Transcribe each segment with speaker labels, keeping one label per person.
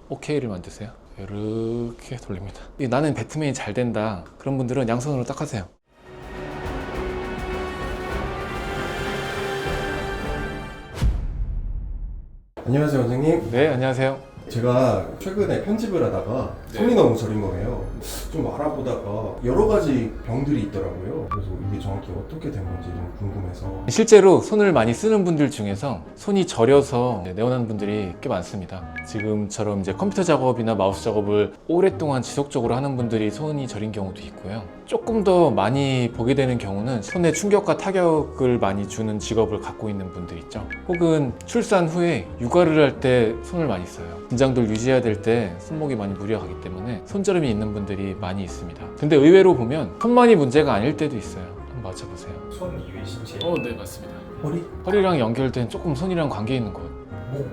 Speaker 1: OK를 만드세요. 이렇게 돌립니다. 나는 배트맨이 잘 된다 그런 분들은 양손으로 딱 하세요.
Speaker 2: 안녕하세요 원장님.
Speaker 1: 네, 안녕하세요.
Speaker 2: 제가 최근에 편집을 하다가 손이 너무 저린 거예요. 좀 알아보다가 여러 가지 병들이 있더라고요. 그래서 이게 정확히 어떻게 된 건지 너무 궁금해서.
Speaker 1: 실제로 손을 많이 쓰는 분들 중에서 손이 저려서 내원하는 분들이 꽤 많습니다. 지금처럼 이제 컴퓨터 작업이나 마우스 작업을 오랫동안 지속적으로 하는 분들이 손이 저린 경우도 있고요. 조금 더 많이 보게 되는 경우는 손에 충격과 타격을 많이 주는 직업을 갖고 있는 분들 있죠. 혹은 출산 후에 육아를 할 때 손을 많이 써요. 긴장도를 유지해야 될 때 손목이 많이 무리가기 때문에 손저림이 있는 분들이 많이 있습니다. 근데 의외로 보면 손만이 문제가 아닐 때도 있어요. 한번 맞춰보세요.
Speaker 3: 손 이외 신체.
Speaker 1: 네, 맞습니다.
Speaker 2: 허리?
Speaker 1: 허리랑 연결된 조금 손이랑 관계 있는 곳,
Speaker 3: 목.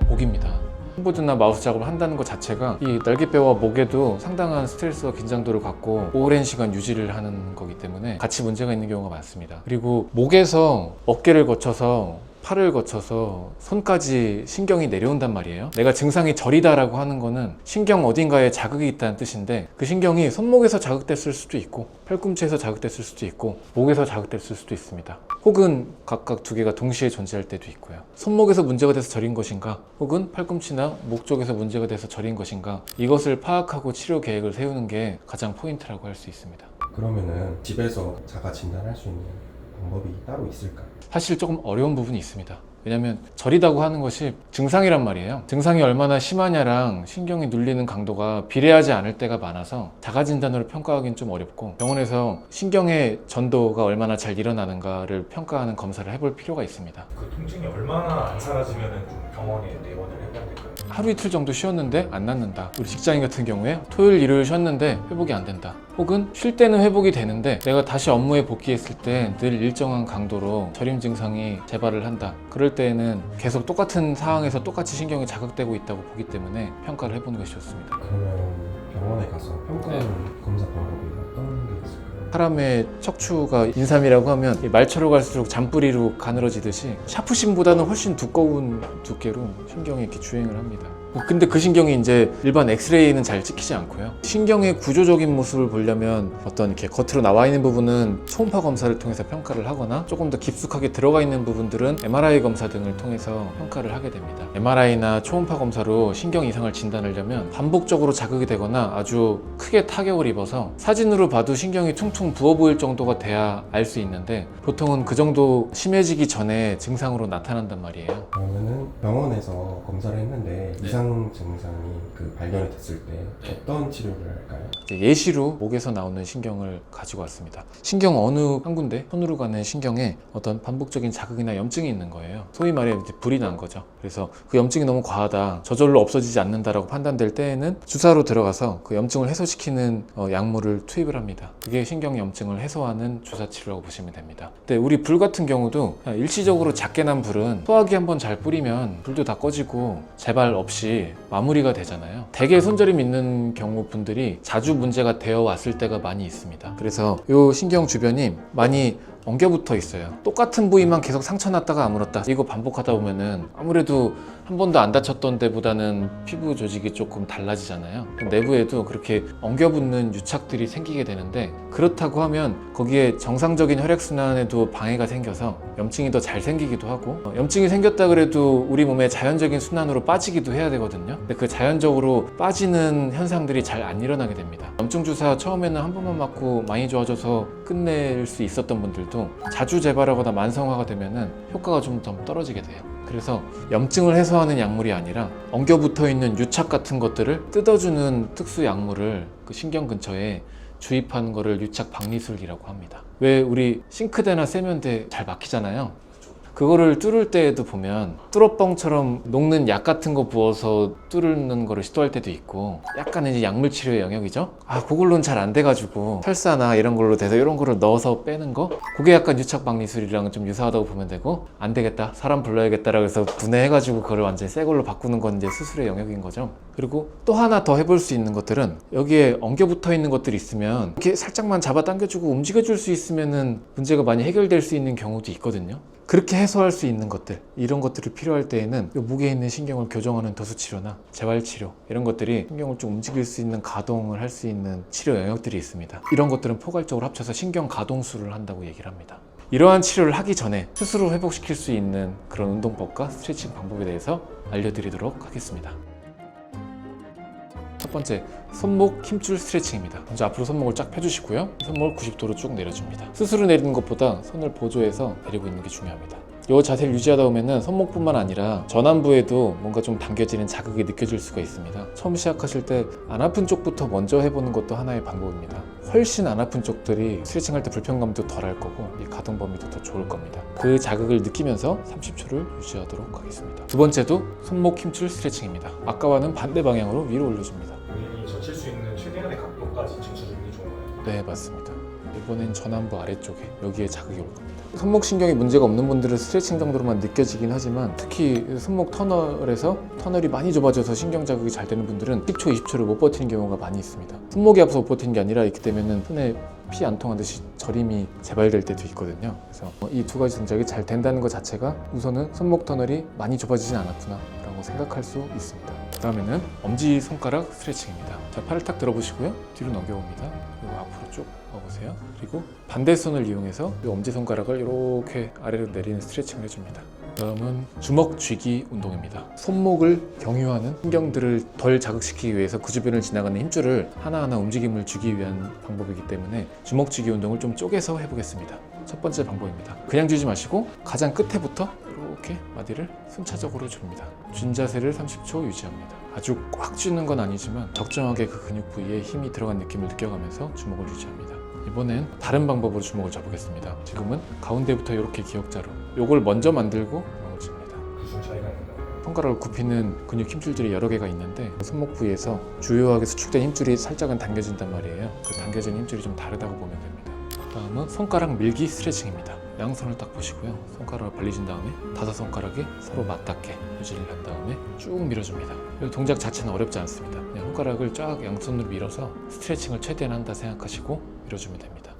Speaker 1: 목입니다. คี보드나 마우스 작업을 한다는 것 자체가 이 날개뼈와 목에도 상당한 스트레스와 긴장도를 갖고 오랜 시간 유지를 하는 거기 때문에 같이 문제가 있는 경우가 많습니다. 그리고 목에서 어깨를 거쳐서 팔을 거쳐서 손까지 신경이 내려온단 말이에요. 내가 증상이 저리다라고 하는 거는 신경 어딘가에 자극이 있다는 뜻인데 그 신경이 손목에서 자극됐을 수도 있고 팔꿈치에서 자극됐을 수도 있고 목에서 자극됐을 수도 있습니다. 혹은 각각 두 개가 동시에 존재할 때도 있고요. 손목에서 문제가 돼서 저린 것인가 혹은 팔꿈치나 목 쪽에서 문제가 돼서 저린 것인가 이것을 파악하고 치료 계획을 세우는 게 가장 포인트라고 할 수 있습니다.
Speaker 2: 그러면은 집에서 자가 진단할 수 있는 방법이 따로 있을까요?
Speaker 1: 사실 조금 어려운 부분이 있습니다. 왜냐면 저리다고 하는 것이 증상이란 말이에요. 증상이 얼마나 심하냐랑 신경이 눌리는 강도가 비례하지 않을 때가 많아서 자가진단으로 평가하기는 좀 어렵고 병원에서 신경의 전도가 얼마나 잘 일어나는가를 평가하는 검사를 해볼 필요가 있습니다.
Speaker 3: 그 통증이 얼마나 안 사라지면 좀 병원에 내원을 해봐야 될까요?
Speaker 1: 하루 이틀 정도 쉬었는데 안 낫는다. 우리 직장인 같은 경우에 토요일 일요일 쉬었는데 회복이 안 된다. 혹은 쉴 때는 회복이 되는데 내가 다시 업무에 복귀했을 때 늘 일정한 강도로 저림 증상이 재발을 한다. 그럴 때에는 계속 똑같은 상황에서 똑같이 신경이 자극되고 있다고 보기 때문에 평가를 해보는 것이 좋습니다.
Speaker 2: 그러면 병원에 가서 평가하는 검사 방법이 어떤 게 있을까요?
Speaker 1: 사람의 척추가 인삼이라고 하면 말초로 갈수록 잔뿌리로 가늘어지듯이 샤프심보다는 훨씬 두꺼운 두께로 신경이 이렇게 주행을 합니다. 근데 그 신경이 이제 일반 엑스레이는 잘 찍히지 않고요. 신경의 구조적인 모습을 보려면 어떤 이렇게 겉으로 나와 있는 부분은 초음파 검사를 통해서 평가를 하거나 조금 더 깊숙하게 들어가 있는 부분들은 MRI 검사 등을 통해서 평가를 하게 됩니다. MRI나 초음파 검사로 신경 이상을 진단하려면 반복적으로 자극이 되거나 아주 크게 타격을 입어서 사진으로 봐도 신경이 퉁퉁 부어 보일 정도가 돼야 알 수 있는데 보통은 그 정도 심해지기 전에 증상으로 나타난단 말이에요.
Speaker 2: 그러면은 병원에서 검사를 했는데 이상 증상이 발견이 됐을 때 어떤 치료를 할까요?
Speaker 1: 예시로 목에서 나오는 신경을 가지고 왔습니다. 신경 어느 한 군데 손으로 가는 신경에 어떤 반복적인 자극이나 염증이 있는 거예요. 소위 말해 이제 불이 난 거죠. 그래서 그 염증이 너무 과하다, 저절로 없어지지 않는다라고 판단될 때에는 주사로 들어가서 그 염증을 해소시키는 약물을 투입을 합니다. 그게 신경 염증을 해소하는 주사 치료라고 보시면 됩니다. 근데 우리 불 같은 경우도 일시적으로 작게 난 불은 소화기 한번 잘 뿌리면 불도 다 꺼지고 재발 없이 마무리가 되잖아요. 대개 손저림 있는 경우 분들이 자주 문제가 되어 왔을 때가 많이 있습니다. 그래서 이 신경 주변이 많이 엉겨붙어 있어요. 똑같은 부위만 계속 상처 났다가 아물었다 이거 반복하다 보면은 아무래도 한 번도 안 다쳤던 데보다는 피부 조직이 조금 달라지잖아요. 내부에도 그렇게 엉겨붙는 유착들이 생기게 되는데 그렇다고 하면 거기에 정상적인 혈액순환에도 방해가 생겨서 염증이 더 잘 생기기도 하고 염증이 생겼다 그래도 우리 몸의 자연적인 순환으로 빠지기도 해야 되거든요. 근데 그 자연적으로 빠지는 현상들이 잘 안 일어나게 됩니다. 염증 주사 처음에는 한 번만 맞고 많이 좋아져서 끝낼 수 있었던 분들도 자주 재발하거나 만성화가 되면은 효과가 좀 더 떨어지게 돼요. 그래서 염증을 해소하는 약물이 아니라 엉겨붙어 있는 유착 같은 것들을 뜯어주는 특수 약물을 그 신경 근처에 주입하는 거를 유착 박리술이라고 합니다. 왜 우리 싱크대나 세면대 잘 막히잖아요. 그거를 뚫을 때에도 보면 뚫어뻥처럼 녹는 약 같은 거 부어서 뚫는 거를 시도할 때도 있고 약간 이제 약물 치료의 영역이죠. 그걸로는 잘 안 돼가지고 설사나 이런 걸로 돼서 이런 거를 넣어서 빼는 거 그게 약간 유착 박리술이랑 좀 유사하다고 보면 되고 안 되겠다 사람 불러야겠다라고 해서 분해해가지고 그걸 완전히 새 걸로 바꾸는 건 이제 수술의 영역인 거죠. 그리고 또 하나 더 해볼 수 있는 것들은 여기에 엉겨붙어 있는 것들이 있으면 이렇게 살짝만 잡아당겨주고 움직여줄 수 있으면은 문제가 많이 해결될 수 있는 경우도 있거든요. 그렇게 해소할 수 있는 것들, 이런 것들이 필요할 때에는 이 목에 있는 신경을 교정하는 도수치료나 재활치료 이런 것들이 신경을 좀 움직일 수 있는 가동을 할 수 있는 치료 영역들이 있습니다. 이런 것들은 포괄적으로 합쳐서 신경 가동술을 한다고 얘기를 합니다. 이러한 치료를 하기 전에 스스로 회복시킬 수 있는 그런 운동법과 스트레칭 방법에 대해서 알려드리도록 하겠습니다. 첫 번째, 손목 힘줄 스트레칭입니다. 먼저 앞으로 손목을 쫙 펴주시고요. 손목을 90도로 쭉 내려줍니다. 스스로 내리는 것보다 손을 보조해서 내리고 있는 게 중요합니다. 이 자세를 유지하다 보면 손목뿐만 아니라 전완부에도 뭔가 좀 당겨지는 자극이 느껴질 수가 있습니다. 처음 시작하실 때 안 아픈 쪽부터 먼저 해보는 것도 하나의 방법입니다. 훨씬 안 아픈 쪽들이 스트레칭할 때 불편감도 덜 할 거고 이 가동 범위도 더 좋을 겁니다. 그 자극을 느끼면서 30초를 유지하도록 하겠습니다. 두 번째도 손목 힘줄 스트레칭입니다. 아까와는 반대 방향으로 위로 올려줍니다.
Speaker 3: 본인이 젖힐 수 있는 최대한의 각도까지 젖혀주는 게 좋은 거예요.
Speaker 1: 네, 맞습니다. 이번엔 전완부 아래쪽에 여기에 자극이 올 겁니다. 손목 신경에 문제가 없는 분들은 스트레칭 정도로만 느껴지긴 하지만 특히 손목 터널에서 터널이 많이 좁아져서 신경 자극이 잘 되는 분들은 10초, 20초를 못 버티는 경우가 많이 있습니다. 손목이 아파서 못 버티는 게 아니라 이렇게 되면은 손에 피 안 통하듯이 저림이 재발될 때도 있거든요. 그래서 이 두 가지 동작이 잘 된다는 것 자체가 우선은 손목 터널이 많이 좁아지진 않았구나 라고 생각할 수 있습니다. 그 다음에는 엄지손가락 스트레칭입니다. 자, 팔을 탁 들어보시고요. 뒤로 넘겨봅니다. 그리고 앞으로 쭉 와보세요. 그리고 반대 손을 이용해서 이 엄지손가락을 이렇게 아래로 내리는 스트레칭을 해줍니다. 다음은 주먹 쥐기 운동입니다. 손목을 경유하는 신경들을 덜 자극시키기 위해서 그 주변을 지나가는 힘줄을 하나하나 움직임을 주기 위한 방법이기 때문에 주먹 쥐기 운동을 좀 쪼개서 해보겠습니다. 첫 번째 방법입니다. 그냥 쥐지 마시고 가장 끝에부터 이렇게 마디를 순차적으로 줍니다. 쥔 자세를 30초 유지합니다. 아주 꽉 쥐는 건 아니지만 적정하게 그 근육 부위에 힘이 들어간 느낌을 느껴가면서 주먹을 유지합니다. 이번엔 다른 방법으로 주먹을 잡겠습니다. 지금은 가운데부터 이렇게 기역자로 요걸 먼저 만들고 주먹을 칩니다.
Speaker 3: 무슨 차이가 있나요?
Speaker 1: 손가락을 굽히는 근육 힘줄들이 여러 개가 있는데 손목 부위에서 주요하게 수축된 힘줄이 살짝은 당겨진단 말이에요. 그 당겨진 힘줄이 좀 다르다고 보면 됩니다. 다음은 손가락 밀기 스트레칭입니다. 양손을 딱 보시고요. 손가락을 벌리신 다음에 다섯 손가락이 서로 맞닿게 유지를 한 다음에 쭉 밀어줍니다. 이 동작 자체는 어렵지 않습니다. 그냥 손가락을 쫙 양손으로 밀어서 스트레칭을 최대한 한다 생각하시고 밀어주면 됩니다.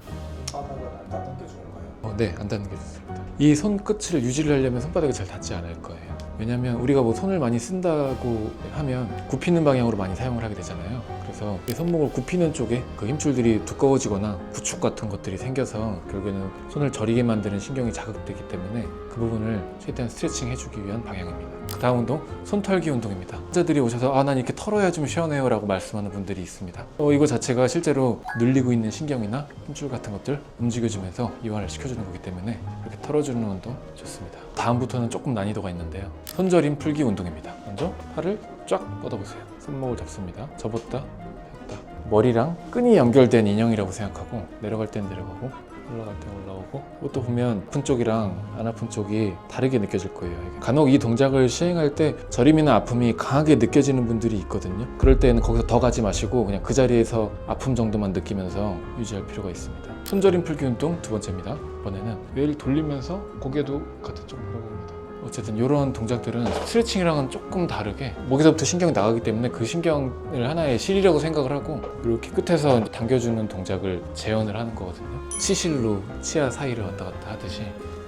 Speaker 3: 바닥은 안 닿게 주는 거예요?
Speaker 1: 네, 안 닿는 게 좋습니다. 이 손끝을 유지를 하려면 손바닥이 잘 닿지 않을 거예요. 왜냐면 우리가 뭐 손을 많이 쓴다고 하면 굽히는 방향으로 많이 사용을 하게 되잖아요. 그래서 이 손목을 굽히는 쪽에 그 힘줄들이 두꺼워지거나 부축 같은 것들이 생겨서 결국에는 손을 저리게 만드는 신경이 자극되기 때문에 그 부분을 최대한 스트레칭 해주기 위한 방향입니다. 그 다음 운동, 손털기 운동입니다. 환자들이 오셔서 난 이렇게 털어야 좀 시원해요 라고 말씀하는 분들이 있습니다. 이거 자체가 실제로 눌리고 있는 신경이나 힘줄 같은 것들 움직여주면서 이완을 시켜주는 거기 때문에 이렇게 털어주는 운동 좋습니다. 다음부터는 조금 난이도가 있는데요. 손저림 풀기 운동입니다. 먼저 팔을 쫙 뻗어보세요. 손목을 잡습니다. 접었다 폈다. 머리랑 끈이 연결된 인형이라고 생각하고 내려갈 땐 내려가고 올라갈 땐 올라오고 이것도 보면 아픈 쪽이랑 안 아픈 쪽이 다르게 느껴질 거예요. 간혹 이 동작을 시행할 때 저림이나 아픔이 강하게 느껴지는 분들이 있거든요. 그럴 때는 거기서 더 가지 마시고 그냥 그 자리에서 아픔 정도만 느끼면서 유지할 필요가 있습니다. 손저림 풀기 운동 두 번째입니다. 이번에는 뇌를 돌리면서 고개도 같은 쪽으로 봅니다. 어쨌든 이런 동작들은 스트레칭이랑은 조금 다르게 목에서부터 신경이 나가기 때문에 그 신경을 하나의 실이라고 생각을 하고 이렇게 끝에서 당겨주는 동작을 재현을 하는 거거든요. 치실로 치아 사이를 왔다 갔다 하듯이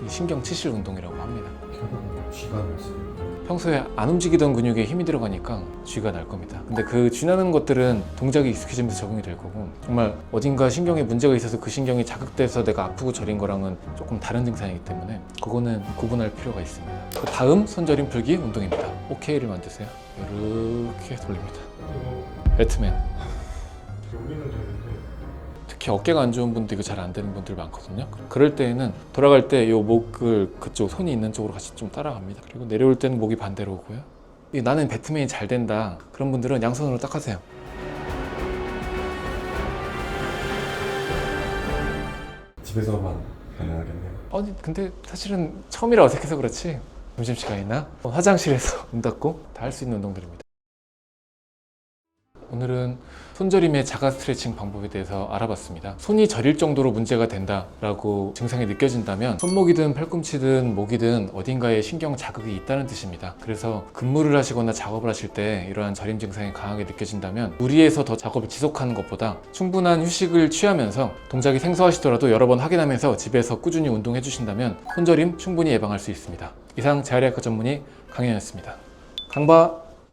Speaker 1: 이 신경 치실 운동이라고 합니다.
Speaker 2: 결국은 쥐가 났어요.
Speaker 1: 평소에 안 움직이던 근육에 힘이 들어가니까 쥐가 날 겁니다. 근데 그 쥐나는 것들은 동작이 익숙해지면서 적응이 될 거고 정말 어딘가 신경에 문제가 있어서 그 신경이 자극돼서 내가 아프고 저린 거랑은 조금 다른 증상이기 때문에 그거는 구분할 필요가 있습니다. 그 다음 손저림 풀기 운동입니다. OK를 만드세요. 이렇게 돌립니다.
Speaker 3: 그리고
Speaker 1: 배트맨.
Speaker 3: 여기는 되는데
Speaker 1: 특히 어깨가 안 좋은 분들 이거 잘 안 되는 분들 많거든요. 그럴 때에는 돌아갈 때 이 목을 그쪽 손이 있는 쪽으로 같이 좀 따라갑니다. 그리고 내려올 때는 목이 반대로 오고요. 나는 배트맨이 잘 된다 그런 분들은 양손으로 딱 하세요.
Speaker 2: 집에서만 가능하겠네요.
Speaker 1: 아니 근데 사실은 처음이라 어색해서 그렇지 점심시간이나 화장실에서 문 닫고 다 할 수 있는 운동들입니다. 오늘은 손저림의 자가 스트레칭 방법에 대해서 알아봤습니다. 손이 저릴 정도로 문제가 된다라고 증상이 느껴진다면 손목이든 팔꿈치든 목이든 어딘가에 신경 자극이 있다는 뜻입니다. 그래서 근무를 하시거나 작업을 하실 때 이러한 저림 증상이 강하게 느껴진다면 무리해서 더 작업을 지속하는 것보다 충분한 휴식을 취하면서 동작이 생소하시더라도 여러 번 확인하면서 집에서 꾸준히 운동해 주신다면 손저림 충분히 예방할 수 있습니다. 이상 재활의학과 전문의 강현이었습니다. 강바!